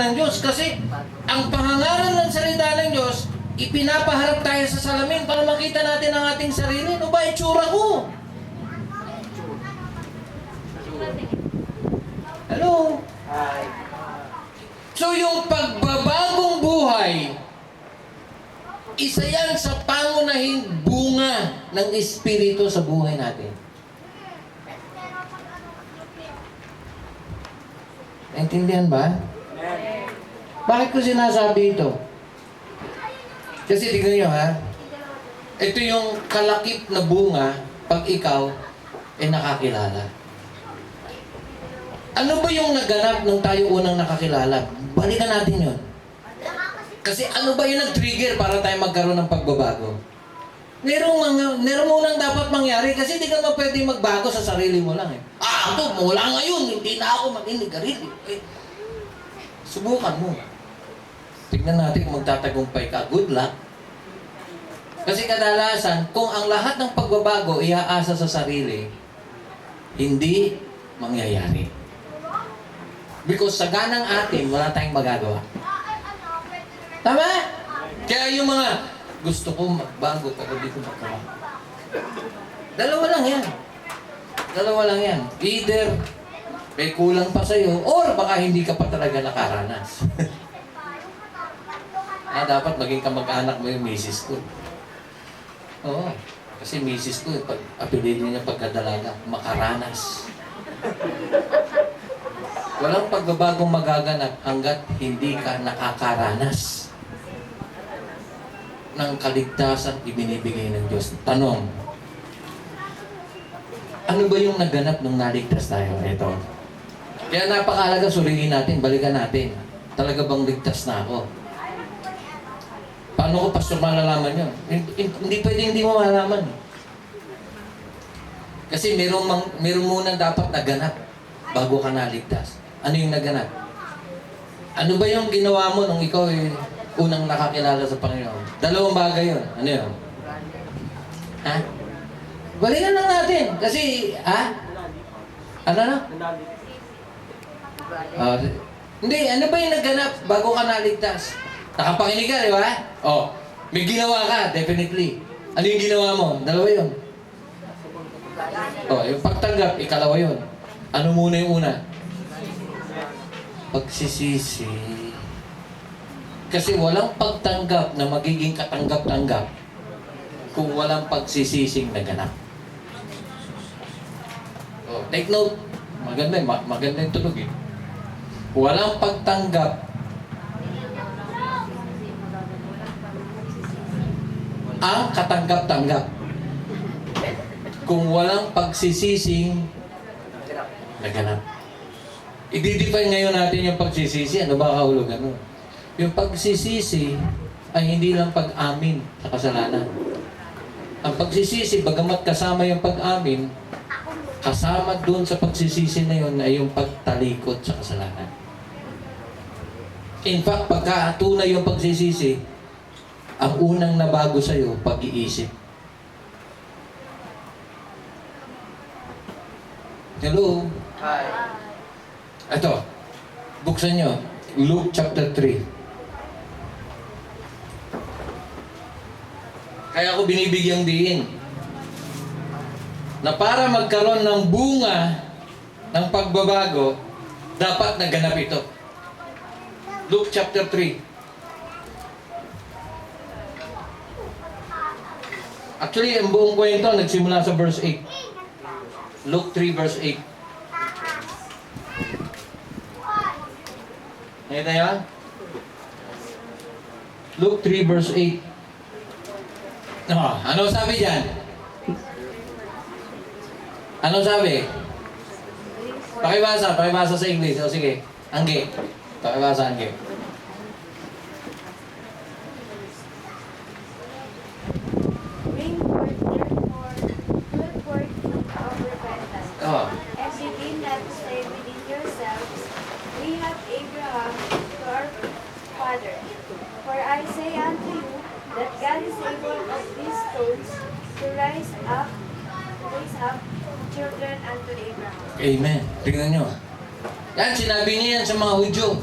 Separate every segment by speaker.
Speaker 1: ng Diyos. Kasi ang pangangaral ng salita ng Diyos, ipinapaharap tayo sa salamin para makita natin ang ating sarili. Ano ba itsura ko? Hello? So yung pagbabagong buhay, isa yan sa pangunahing bunga ng Espiritu sa buhay natin. Naintindihan ba? Bakit ko sinasabi ito? Kasi tignan nyo ha, ito yung kalakip na bunga pag ikaw ay nakakilala. Ano ba yung naganap nung tayo unang nakakilala? Balikan natin yun. Kasi ano ba yung nag-trigger para tayo magkaroon ng pagbabago? Meron munang dapat mangyari kasi hindi ka naman pwede magbago sa sarili mo lang eh. Ito, mula ngayon, hindi na ako mag-inigarilyo. Subukan mo. Tignan natin kung magtatagumpay ka. Good luck. Kasi kadalasan, kung ang lahat ng pagbabago iaasa sa sarili, hindi mangyayari. Because sa ganang atin, wala tayong magagawa. Tama? Kaya yung mga gusto ko magbago pero di ko magkawa. Dalawa lang yan. Dalawa lang yan. Either may kulang pa sa'yo or baka hindi ka pa talaga nakaranas. Dapat maging kamag-anak mo yung misis ko. Oo. Kasi misis ko, pag apelido niya pagkadalaga, makaranas. Walang pagbabagong magaganap hanggat hindi ka nakakaranas ng kaligtasan ibinibigay ng Diyos. Tanong, ano ba yung naganap nung naligtas tayo? Ito. Kaya napakahalaga, suriin natin, balikan natin. Talaga bang ligtas na ako? Paano ko, pastor, malalaman yun? Hindi pwede hindi mo malalaman. Kasi meron muna dapat naganap bago ka naligtas. Ano yung naganap? Ano ba yung ginawa mo nung ikaw unang nakakilala sa Panginoon? Dalawang bagay yun. Ano yun? Ha? Balikan lang natin. Kasi, ano na? Hindi, ano ba yung naganap bago ka naligtas? Nakapakinig ka, di ba? May ginawa ka, definitely. Ano yung ginawa mo? Dalawa yun. Yung pagtanggap, ikalawa yun. Ano muna yung una? Pagsisisi. Kasi walang pagtanggap na magiging katanggap-tanggap kung walang pagsisising naganap. Take note. Maganda yung tunog eh. Walang pagtanggap ang katanggap-tanggap kung walang pagsisising naganap. I-define ngayon natin yung pagsisisi. Ano ba kahulugan mo? Yung pagsisisi ay hindi lang pag-amin sa kasalanan. Ang pagsisisi, bagamat kasama yung pag-amin, kasama doon sa pagsisisi na yun ay yung pagtalikod sa kasalanan. In fact, pagka tunay yung pagsisisi, ang unang nabago sa'yo, pag-iisip. Hello?
Speaker 2: Hi.
Speaker 1: Ito, buksan nyo. Luke chapter 3. Kaya ako binibigyang diin na para magkaroon ng bunga ng pagbabago, dapat naganap ito. Luke chapter 3. Actually, ang buong kwento nagsimula sa verse 8. Luke 3 verse 8. Nakita yan? Luke 3 verse 8. Ano sabi dyan? Ano sabi? Pakibasa sa English. O sige, Angge. Pakibasa, Angge.
Speaker 3: Bring forth therefore good works of repentance, and begin not to say within yourselves, we have Abraham to our father. For I say unto you, that God is able of these stones to raise up children unto Abraham.
Speaker 1: Amen. Tingnan nyo. Yan, sinabi niya yan sa mga Hudyo.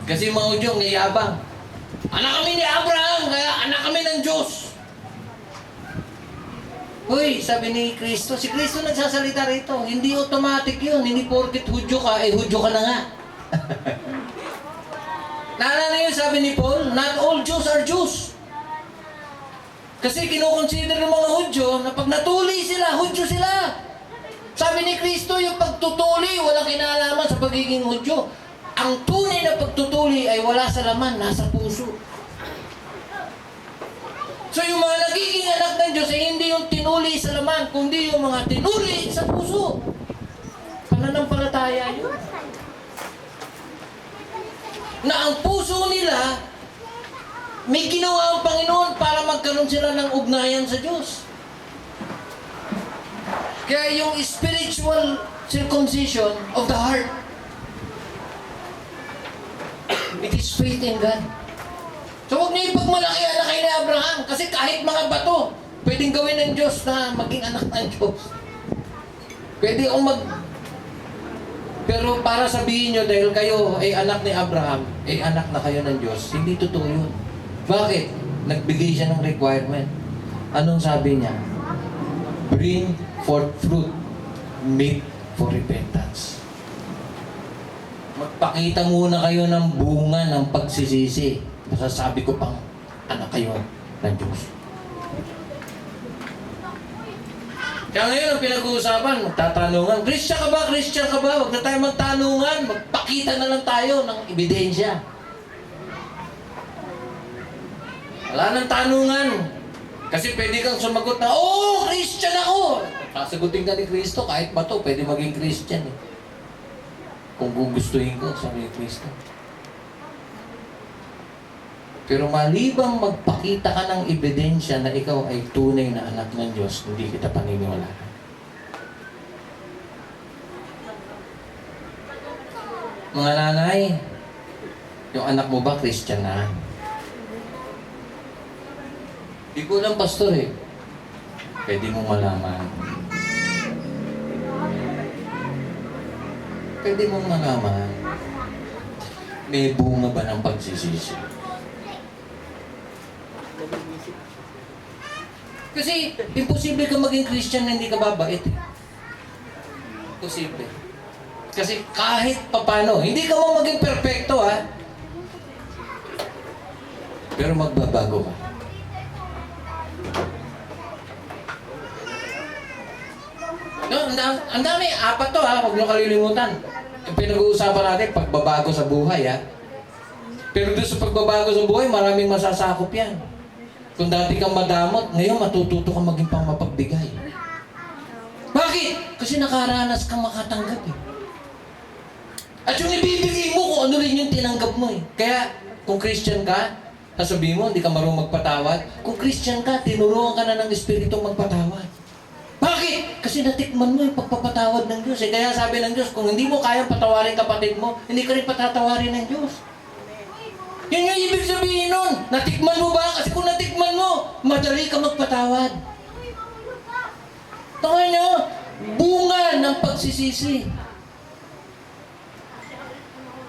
Speaker 1: Kasi mga Hudyo, ngayabang. Anak kami ni Abraham, kaya anak kami ng Diyos. Hoy, sabi ni Kristo, si Kristo nagsasalita rito. Hindi automatic yun. Hindi porket Hudyo ka, Hudyo ka na nga. Naalala niyo sabi ni Paul, not all Jews are Jews. Kasi kinukonsider ng mga Hudyo na pag natuli sila, Hudyo sila. Sabi ni Kristo, yung pagtutuli, walang kinalaman sa pagiging Hudyo. Ang tunay na pagtutuli ay wala sa laman, nasa puso. So yung mga nagiging anak ng Diyos ay hindi yung tinuli sa laman, kundi yung mga tinuli sa puso. Pananampalataya yun. Na ang puso nila, may ginawa ang Panginoon para magkaroon sila ng ugnayan sa Diyos. Kaya yung spiritual circumcision of the heart, it is faith in God. So huwag niyo ipagmalaki anak kayo ni Abraham, kasi kahit mga bato, pwedeng gawin ng Diyos na maging anak ng Diyos. Pwede akong Pero para sabihin nyo, dahil kayo ay anak ni Abraham, ay anak na kayo ng Diyos, hindi totoo yun. Bakit? Nagbigay siya ng requirement. Anong sabi niya? Bring forth fruit, meet for repentance. Magpakita muna kayo ng bunga ng pagsisisi. Masasabi ko pang anak kayo ng Diyos. Kaya ngayon ang pinag-uusapan, magtatanungan, Christian ka ba? Christian ka ba? Huwag na tayo magtanungan, magpakita na lang tayo ng ebidensya. Wala nang tanungan. Kasi pwede kang sumagot na, oh, Christian ako! Sasagutin ka ni Kristo, kahit ba to, pwede maging Christian eh. Kung gugustuhin ko, sabi ni Kristo. Pero malibang magpakita ka ng ebidensya na ikaw ay tunay na anak ng Diyos, hindi kita paniniwalaan. Mga nanay, yung anak mo ba Christian na? Hindi ko lang, pastor eh. Pwede mong malaman. Pwede mong malaman. May bunga ba ng pagsisisi? Kasi imposible ka maging Christian na hindi ka babait. Imposible. Kasi kahit papano, hindi ka mo maging perfecto ha. Pero magbabago ka. No, ang dami, 4 to ha, huwag nyo kalilimutan. Yung pinag-uusapan natin, pagbabago sa buhay ha. Pero doon sa pagbabago sa buhay, maraming masasakop yan. Kung dati kang madamot, ngayon matututo kang maging pang mapagbigay. Bakit? Kasi nakaranas kang makatanggap eh. At yung ibibigay mo kung ano rin yung tinanggap mo eh. Kaya, kung Christian ka, sasabihin mo, hindi ka marunong magpatawad. Kung Christian ka, tinuruan ka na ng Espiritong magpatawad. Bakit? Kasi natikman mo yung pagpapatawad ng Diyos eh. Kaya sabi ng Diyos, kung hindi mo kayang patawarin kapatid mo, hindi ka rin patatawarin ng Diyos. Yun yung ibig sabihin nun. Natikman mo ba? Kasi kung natikman mo, madali ka magpatawad. Tawag nyo, bunga ng pagsisisi.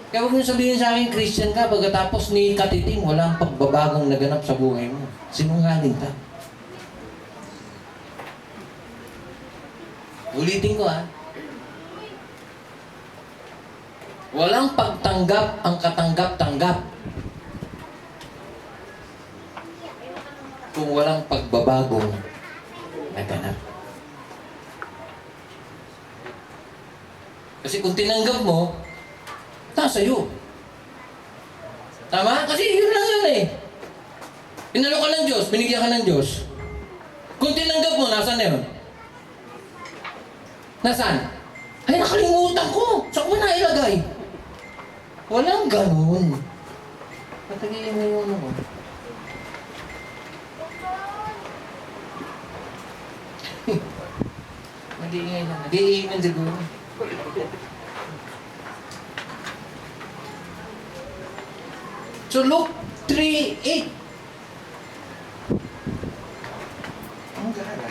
Speaker 1: Kaya huwag nyo sabihin sa akin, Christian ka, pagkatapos ni katiting, walang pagbabagong naganap sa buhay mo. Sinungaling ka. Ulitin ko ha. Walang pagtanggap ang katanggap-tanggap kung walang pagbabagong naganap. Kasi kung tinanggap mo, nasa iyo. Tama? Kasi yun lang yun eh. Inalo ka ng Diyos, binigyan ka ng Diyos. Kung tinanggap mo, nasaan na yun? Nasaan? Ay, nakalimutan ko. Saan ko na ilagay? Walang ganun. Patagilin mo yung ano. Nag-iingay na. Nag-iingay siguro. So Luke 3:8. Ang gara.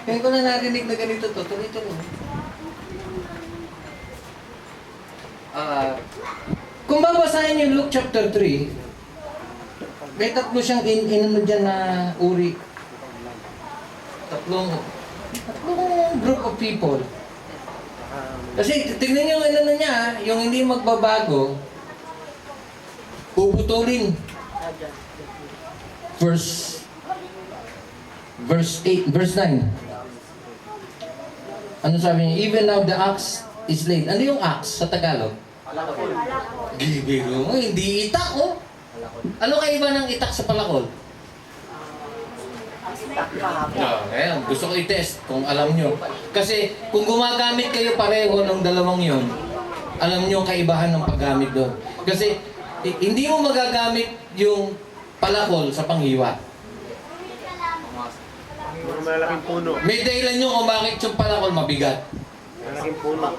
Speaker 1: Ngayon ko na narinig na ganito to. Tuloy-tuloy. Kung babasahin yung Luke chapter 3, may tatlo siyang inano dyan na uri. Tatlong group of people. Kasi tingnan nyo ano niya, yung hindi magbabago, puputulin. Verse 8, verse 9. Ano sabi niya? Even now the axe is laid. Ano yung axe sa Tagalog? Gibiro mo, hindi itak oh. Ano kaiba ng itak sa palakol? Ayan, gusto ko i-test kung alam nyo. Kasi kung gumagamit kayo pareho ng dalawang yon, alam nyo ang kaibahan ng paggamit doon. Kasi hindi mo magagamit yung palakol sa panghiwa.
Speaker 2: Malaking puno.
Speaker 1: May dahilan nyo kung bakit yung palakol mabigat.
Speaker 2: Malaking puno.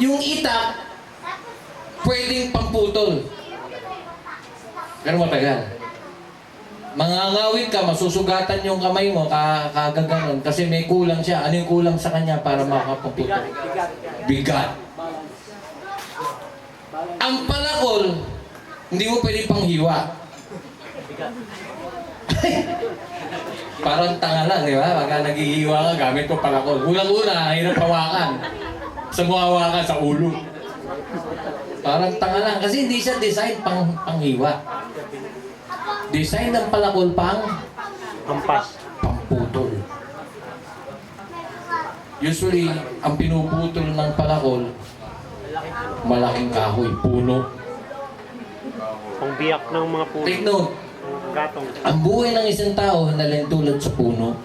Speaker 1: Yung itak, pwedeng pamputol. Pero matagal. Mangangawit ka, masusugatan yung kamay mo, kagaganon. Kasi may kulang siya. Ano yung kulang sa kanya para makapamputol? Bigat. Ang palakol, hindi mo pwede panghiwa. Parang tanga lang, di ba? Pagka naghihiwa ka, gamit ko palakol. Unang-una, hirap hawakan. Sa mo hawakan, sa ulo. Parang tanga lang. Kasi hindi siya design panghiwa. Design ng palakol
Speaker 2: Hampas.
Speaker 1: pamputol. Usually, ang pinuputol ng palakol, malaking kahoy, puno.
Speaker 2: Pangbiyak ng mga puno.
Speaker 1: Take note,
Speaker 2: Gatong.
Speaker 1: ang buhay ng isang tao nalintulad sa puno.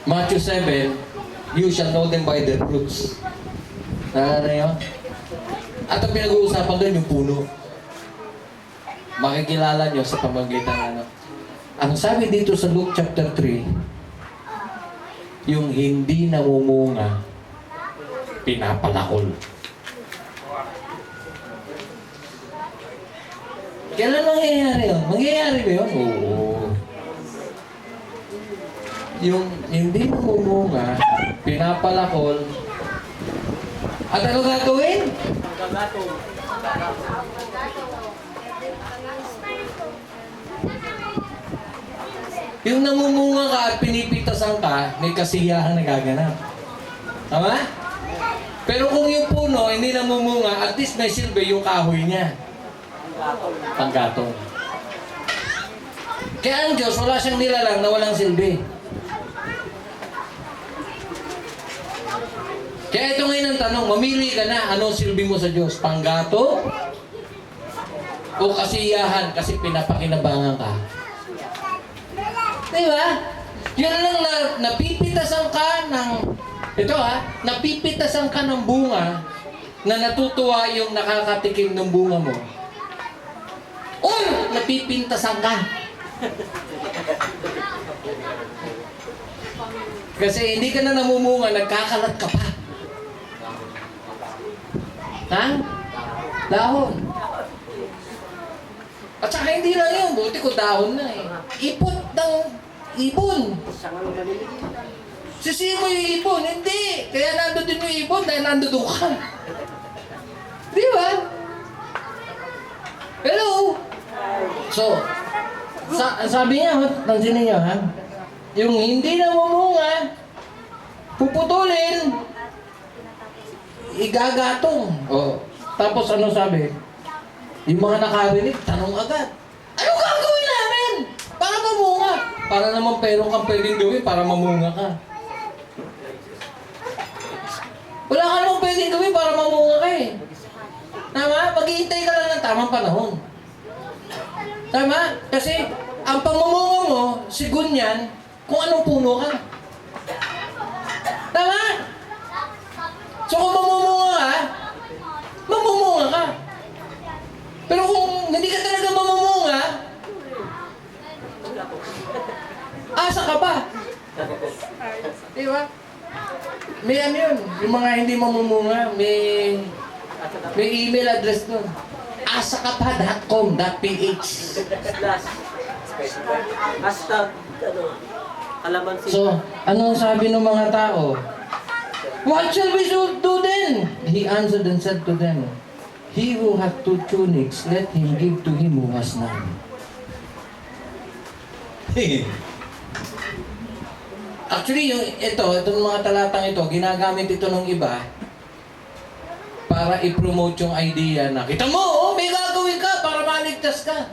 Speaker 1: Matthew 7, you shall know them by their fruits. Naalala nyo? At ang pinag-uusapan doon yung puno. Makikilala nyo sa pamagitan ng ano. Ang sabi dito sa Luke chapter 3, yung hindi namumunga, pinapalakol. Kailan mangyayari yun? Mangyayari ba yun? Oo. Yung hindi namumunga, pinapalakol, at ano gagawin? Yung namumunga ka at pinipitasan ka, may kasiyahan na gaganap. Tama? Pero kung yung puno hindi namumunga, at least may silbi yung kahoy niya. Panggatong. Kaya ang Diyos, wala siyang nilalang na walang silbi. Kaya ito ngayon ang tanong, mamili ka na, anong silbi mo sa Diyos? Panggato? O kasiyahan kasi pinapakinabangan ka? Diba? Yun lang na napipitasan ka ng, ito napipitasan ka ng bunga na natutuwa yung nakakatikim ng bunga mo. Or napipintasan ka. Kasi hindi ka na namumunga, nagkakalat ka pa. Ha? Dahon. At saka hindi lang yun, buti ko dahon na eh. Ipot ng ibon. Sisiyo mo yung ibon, hindi. Kaya nando din yung ibon dahil nando doon ka. Di ba? Hello? So, sabi niya, tansinin niyo ha? Yung hindi namumunga, puputulin, igagatong. O, tapos ano sabi? Yung mga nakarinig, tanong agad. Ano gagawin namin? Para mamunga. Para naman pero kang pwedeng gawin para mamunga ka. Wala ka naman pwedeng gawin para mamunga ka eh. Tama? Maghihintay ka lang ng tamang panahon. Tama? Kasi ang pamamunga mo, sigun yan, kung anong puno ka. Tama? So kung mamumunga ka. Pero kung hindi ka talaga mamumunga, asa ka pa. Diba? May ano yun, yung mga hindi mamumunga, may email address nun. asakapa.com.ph
Speaker 4: Hashtag, kalamansi.
Speaker 1: So, anong sabi ng mga tao? What shall we do then? He answered and said to them, He who hath 2 tunics, let him give to him who has none. Actually, itong mga talatang ito, ginagamit ito ng iba para i-promote yung idea na, kita mo, oh, may gagawin ka para maligtas ka.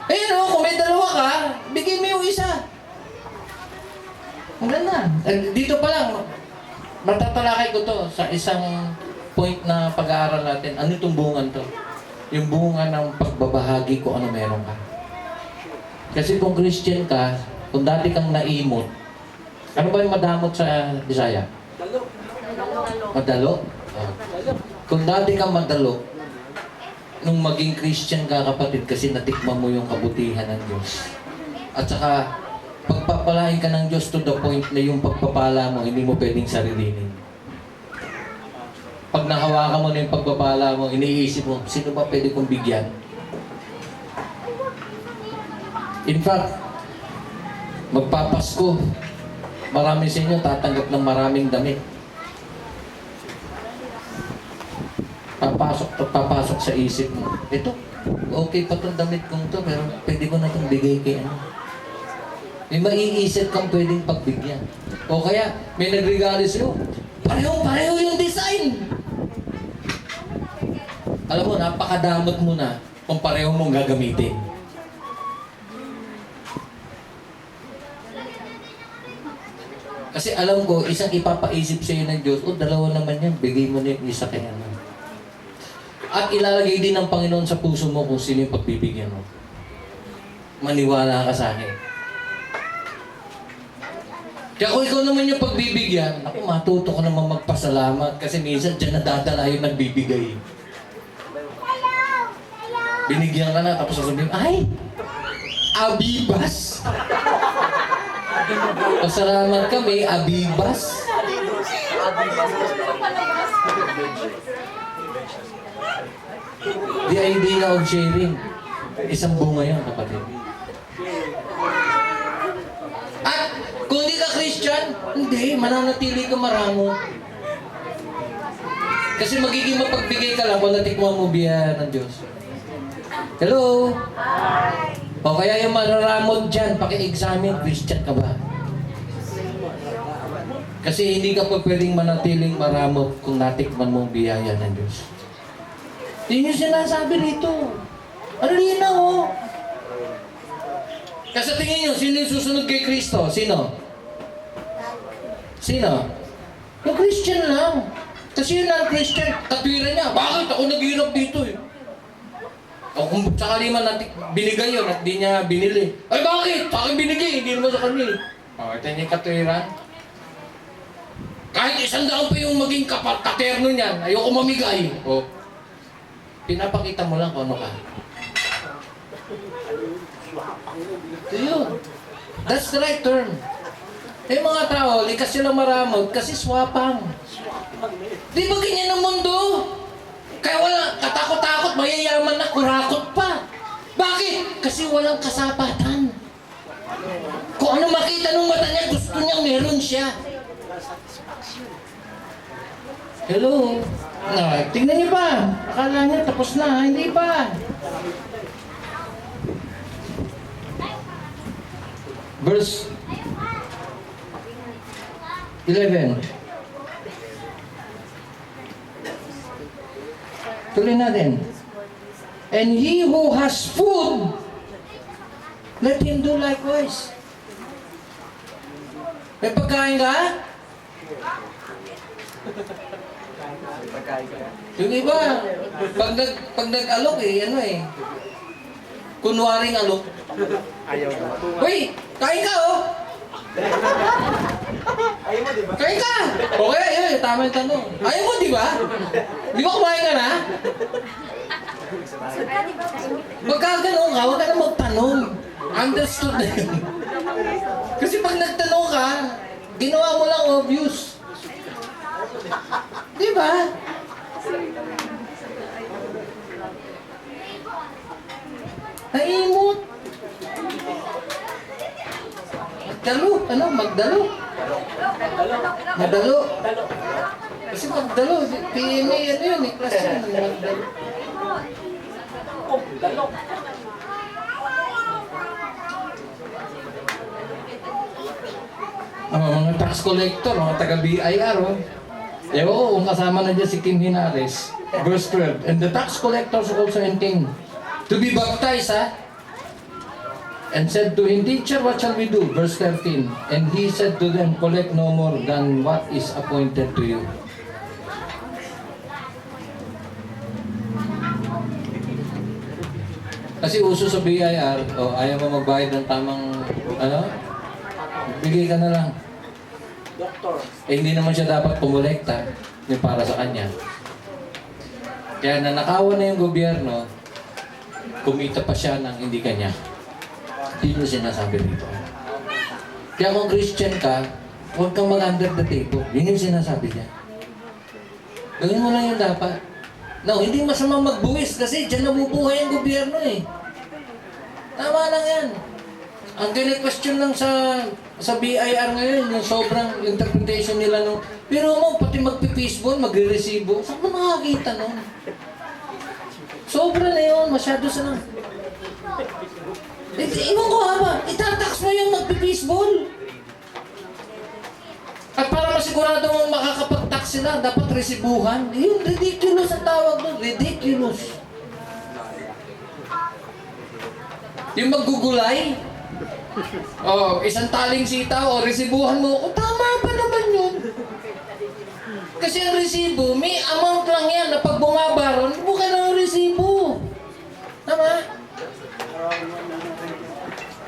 Speaker 1: Eh, no, kung may 2 ka, bigay mo yung isa. Wala na. Dito pa lang, matatalakay ko to sa isang point na pag-aaral natin. Ano itong bungan to? Yung bunga ng pagbabahagi kung ano meron ka. Kasi kung Christian ka, kung dati kang naimot, ano ba yung madamot sa Bisaya? Madalo? Oh. Kung dati kang madalo, nung maging Christian ka, kapatid, kasi natikman mo yung kabutihan ng Diyos. At saka, pagpapalain ka ng Diyos to the point na yung pagpapala mo, hindi mo pwedeng sarilinin. Pag nahawakan mo na yung pagpapala mo, iniisip mo, sino ba pwede kong bigyan? In fact, magpapasko, marami sa inyo tatanggap ng maraming damit. Papasok sa isip mo. Ito, okay pa itong damit kong to, pero pwede ko na itong bigay kay ano. May maiisip kang pwedeng pagbigyan. O kaya, may nagregalo sa'yo. Pareho yung design. Alam mo, napakadamot mo na kung pareho mong gagamitin. Kasi alam ko, isang ipapaisip sa'yo ng Diyos, dalawa naman yan, bigay mo na yung isa kaya ano. At ilalagay din ng Panginoon sa puso mo kung sino yung pagbibigyan mo. Maniwala ka sa akin. Kaya kung ikaw naman yung pagbibigyan, ako matuto ka naman magpasalamat kasi minsan dyan nadadala yung nagbibigay. Binigyan ka na, tapos sasabihin, ay! Abibas! Pasalamat kami, Abibas. The idea of sharing. Isang bunga yan, kapatid. At kung hindi ka Christian, hindi, mananatili ka maramo. Kasi magiging mapagbigay ka lang kung natikman mo biyaya ng Diyos. Hello? O kaya yung mararamot dyan, paki-examine, Christian ka ba? Kasi hindi ka pa pwedeng manatiling maramot kung natikman mo biyaya ng Diyos. Yun yung sinasabi rito. Ang linaw, oh. Kasi tingin nyo, sino yung susunod kay Kristo? Sino? Sino? Yung Christian lang. Kasi yun ang Christian, katwiran niya. Bakit? Ako naghihirap dito eh. O kung sakali man natin binigay yun at di niya binili. Ay bakit? Sa akin binigay, hindi naman sa kanya. O, ito yung katwiran. Kahit 100 pa yung maging katerno niyan, ayoko mamigay. O, pinapakita mo lang kung ano ka. Ito yun. That's the right term. Eh mga tao, likas silang maramot kasi swapang. Di ba ganyan ang mundo? Kaya wala, katakot-takot, mayayaman na, kurakot pa. Bakit? Kasi walang kasapatan. Kung ano makita ng mata niya, gusto niyang meron siya. Hello? Tingnan niyo pa. Akala niya tapos na, hindi pa. Verse 11. Tuloy natin. And he who has food, let him do likewise. May pagkain ka? Yung iba, pag nag-alok ano kunwaring alok.
Speaker 2: Ayaw na.
Speaker 1: Uy, kain ka oh!
Speaker 2: Ayaw mo, di ba?
Speaker 1: Kain ka! Okay, yun, tama yung tanong. Ayaw mo, di ba? Di ba kumain ka na? Pagka ganun ka, huwag ka na magtanong. Understood na yun. Kasi pag nagtanong ka, ginawa mo lang obvious. Di ba? Naimot. Magdalo. Madalo. Kasi magdalo, PMA ano yun eh, class yun. Magdalo. Mga tax collector, mga taga-BIR, oh. Ewan ko kung kasama na dyan si Kim Hinares. Verse 12, and the tax collectors also intend to be baptized, ha? And said to him, Teacher, what shall we do? Verse 13, and he said to them, collect no more than what is appointed to you. Kasi uso sa BIR, ayaw mo magbayad ng tamang, bigay ka na lang.
Speaker 2: Doktor.
Speaker 1: Hindi naman siya dapat kumolekta para sa kanya. Kaya nanakawan na yung gobyerno, kumita pa siya ng hindi kanya. Yun yung sinasabi dito. Kaya kung Christian ka, huwag kang mag-under the table. Yun yung sinasabi niya. Gawin mo lang yung dapat. No, hindi masama magbuwis kasi dyan nabubuhay ang gobyerno eh. Tama lang yan. Ang kine-question lang sa BIR ngayon, yung sobrang interpretation nila nung, pero mo, pati magpipisbon, magre-resibo, saan mo nakakita nun? Sobra na yun, masyado sa lang. Iwan ko ba, itatax mo yung magpipisbol. At para masigurado mong makakapag-tax sila, dapat resibuhan. Yun, ridiculous ang tawag doon, ridiculous. Yung maggugulay, isang taling sitaw, resibuhan mo ako, tama pa naman yun. Kasi ang resibo, may amount lang yan na pag bumabaron, hindi mo kailangan resibo. Tama?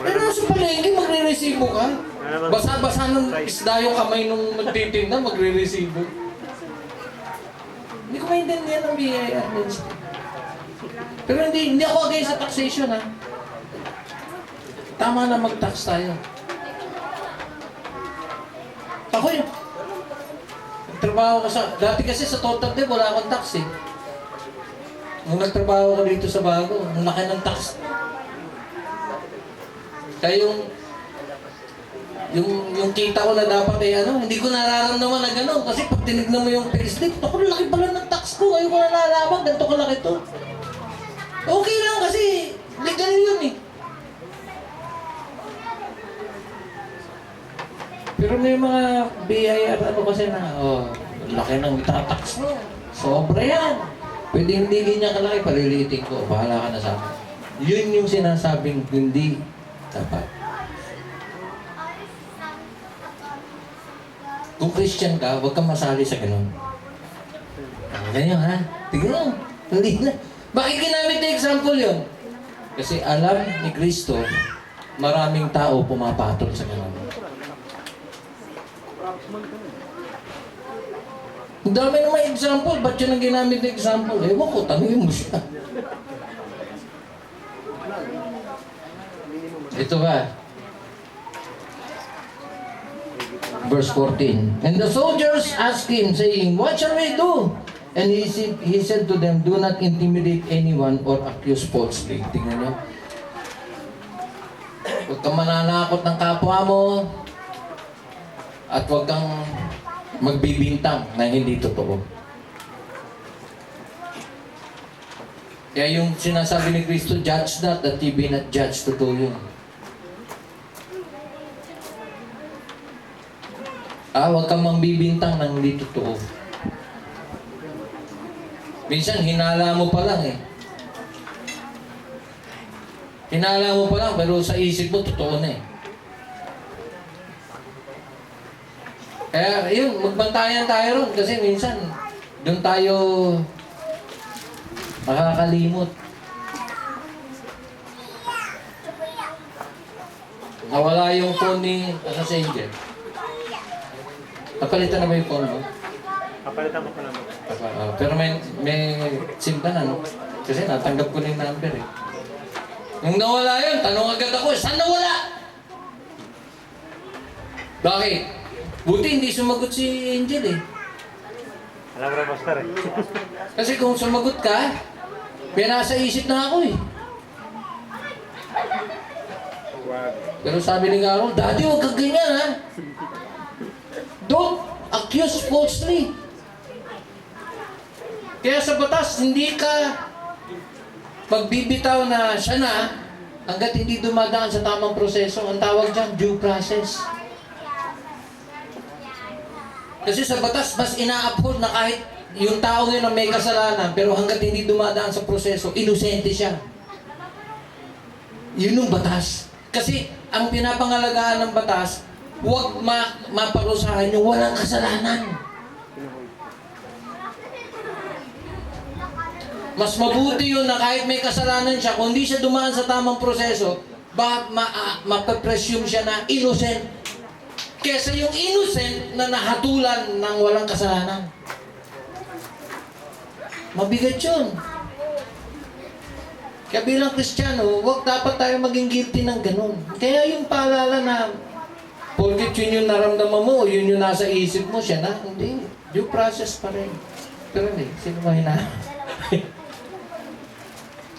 Speaker 1: Pero sa palengke, magre-resibo ka. Basa-basa ng isda yung kamay nung magtitinda, magre-resibo. Hindi ko maintindihan ang BIR. Pero hindi ako against sa taxation, ha. Tama na mag-tax tayo. Ako yun. Nagtrabaho ko dati kasi sa Total Dev, wala akong tax eh. Nung nagtrabaho ko dito sa Bago, ang laki ng tax. Kaya yung kita ko na dapat hindi ko nararamdaman na gano'n. Kasi pag tinignan mo yung payslip, ako laki pala ng tax ko. Ayaw ko na nalaman, ganito kalaki to. Okay lang kasi legal yun eh. Pero may mga BIR kasi na, laki ng itatax mo. Sobra yan. Pwede hindi ganyan kalaki, paliliting ko. Bahala ka na sa akin. Yun yung sinasabing hindi dapat. Kung Christian ka, huwag kang masali sa ganun. Ganyan ha? Tignan mo. Hindi na. Bakit ginamit na example yun? Kasi alam ni Kristo, maraming tao pumapatol sa ganun. Ang dami naman example, ba't yun ang ginamit na example? Ewan ko, tanungin mo siya. Ito ba? Verse 14. And the soldiers asked him, saying, what shall we do? And he said to them, do not intimidate anyone or accuse falsely. Tingnan nyo. Huwag kang mananakot ng kapwa mo. At huwag kang magbibintang na hindi totoo. Kaya yung sinasabi ni Kristo, judge not that ye be not judged, totoo yun. Huwag kang magbibintang na hindi totoo. Minsan, hinala mo pa lang eh. Hinala mo pa lang, pero sa isip mo, totoo na eh. Kaya yun, magbantayan tayo ron kasi minsan doon tayo makakalimot. Nawala yung phone ni si Angel. Napalitan na ba yung phone mo?
Speaker 2: Kapalitan ko pa lang.
Speaker 1: Pero may SIM ka na, no? Kasi natanggap ko na yung number eh. Nung nawala yun, tanong agad ako, saan nawala? Bakit? Buti hindi sumagot si Angel eh.
Speaker 2: Alam mo rin, Pastor eh.
Speaker 1: Kasi kung sumagot ka, may nasa isip na ako eh. Pero sabi ni Carol, Daddy, huwag kang ganyan ha. accused falsely. Kaya sa batas, hindi ka magbibitaw na siya na hanggat hindi dumadaan sa tamang proseso. Ang tawag dyan, due process. Kasi sa batas, mas ina-uphold na kahit yung tao ngayon na may kasalanan, pero hanggat hindi dumadaan sa proseso, inosente siya. Yun yung batas. Kasi ang pinapangalagaan ng batas, huwag maparusahan yung walang kasalanan. Mas mabuti yun na kahit may kasalanan siya, kung hindi siya dumaan sa tamang proseso, mapapresume siya na innocent. Kesa yung innocent na nahatulan ng walang kasalanan. Mabigat yun. Kaya bilang Kristiyano, wag dapat tayo maging guilty ng ganun. Kaya yung paalala na porket yun yung naramdaman mo, yun yung nasa isip mo, siya na. Hindi. Due process pa rin. Pero hindi. Sino ba hinahanap?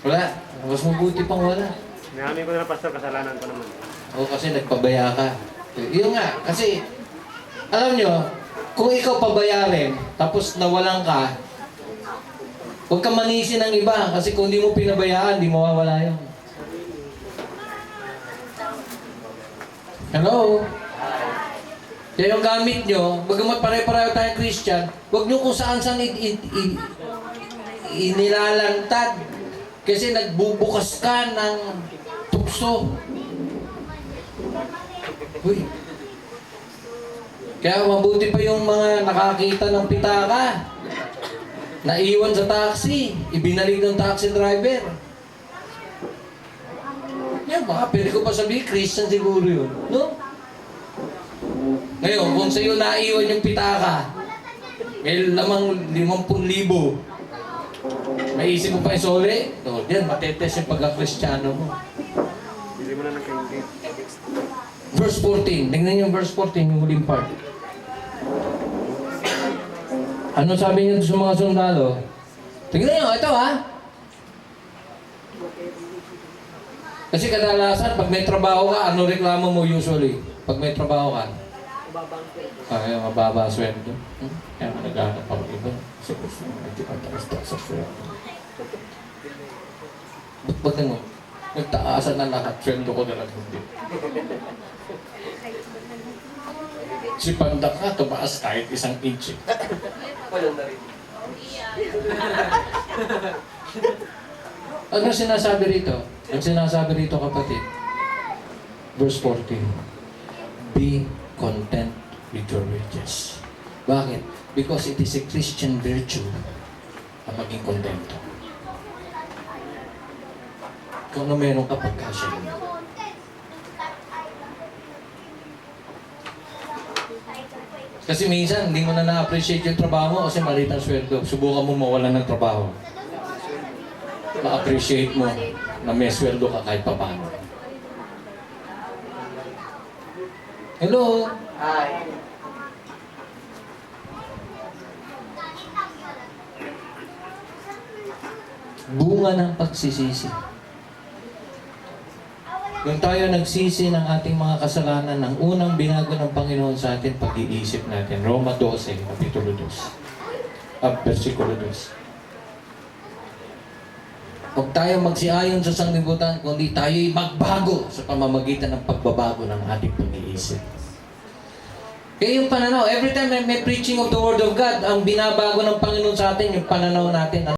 Speaker 1: Wala. Mas mabuti pang wala.
Speaker 2: Inamin ko na, Pastor, kasalanan ko naman.
Speaker 1: O kasi nagpabaya ka. Yun nga. Kasi, alam nyo, kung ikaw pabayarin, tapos nawalan ka, huwag ka manisi ng iba. Kasi kung di mo pinabayaan, di mawawala yun. Hello? Kaya yung gamit nyo, bagamat pare-pareho tayong Christian, huwag nyo kung saan-saan inilalantad. Kasi nagbubukas ka ng tukso. Uy. Kaya mabuti pa yung mga nakakita ng pitaka. Naiwan sa taxi. Ibinalik ng taxi driver. Yan, baka pwede ko pa sabihin, Christian siguro yun. No? Ngayon, kung sa'yo naiwan yung pitaka, may lamang 50,000. May isip mo pa isole? So, yan, matetes yung pagka-Kristiyano mo.
Speaker 2: Hindi mo na nagkaintindi.
Speaker 1: Verse 14. Tingnan yung verse 14, yung huling part. Ano sabi niya sa mga sundalo? Tingnan nyo, ito ha. Kasi kadalasan, pag may trabaho ka, ano reklamo mo usually? Pag may trabaho ka? Ay, mababa sweldo. Kaya naghahanap ako iba. Kasi gusto mo, hindi ka taas-taas sa sweldo. Ba't mo? Nagtaasan na lahat. Sweldo ko na lang hindi. Si Panda ka, tumaas kahit 1 inch.
Speaker 4: Walang na rin.
Speaker 1: Ano sinasabi rito? Ang sinasabi rito, kapatid, verse 14, be content with your wages. Bakit? Because it is a Christian virtue na maging kontento. Kung ano meron ka pagkasya mo. Kasi minsan, hindi mo na na-appreciate yung trabaho mo kasi maliit ang sweldo. Subukan mo mawalan ng trabaho. Ma-appreciate mo na may sweldo ka kahit paano. Hello?
Speaker 4: Hi.
Speaker 1: Bunga ng pagsisisi. Kung tayo nagsisi ng ating mga kasalanan, ang unang binago ng Panginoon sa atin, pag-iisip natin. Roma 12, Kapitulo 2. Versikulo 2. Huwag tayo magsiayon sa sanglibutan, kundi tayo'y magbago sa pamamagitan ng pagbabago ng ating pag-iisip. Kaya yung pananaw, every time may preaching of the Word of God, ang binabago ng Panginoon sa atin, yung pananaw natin.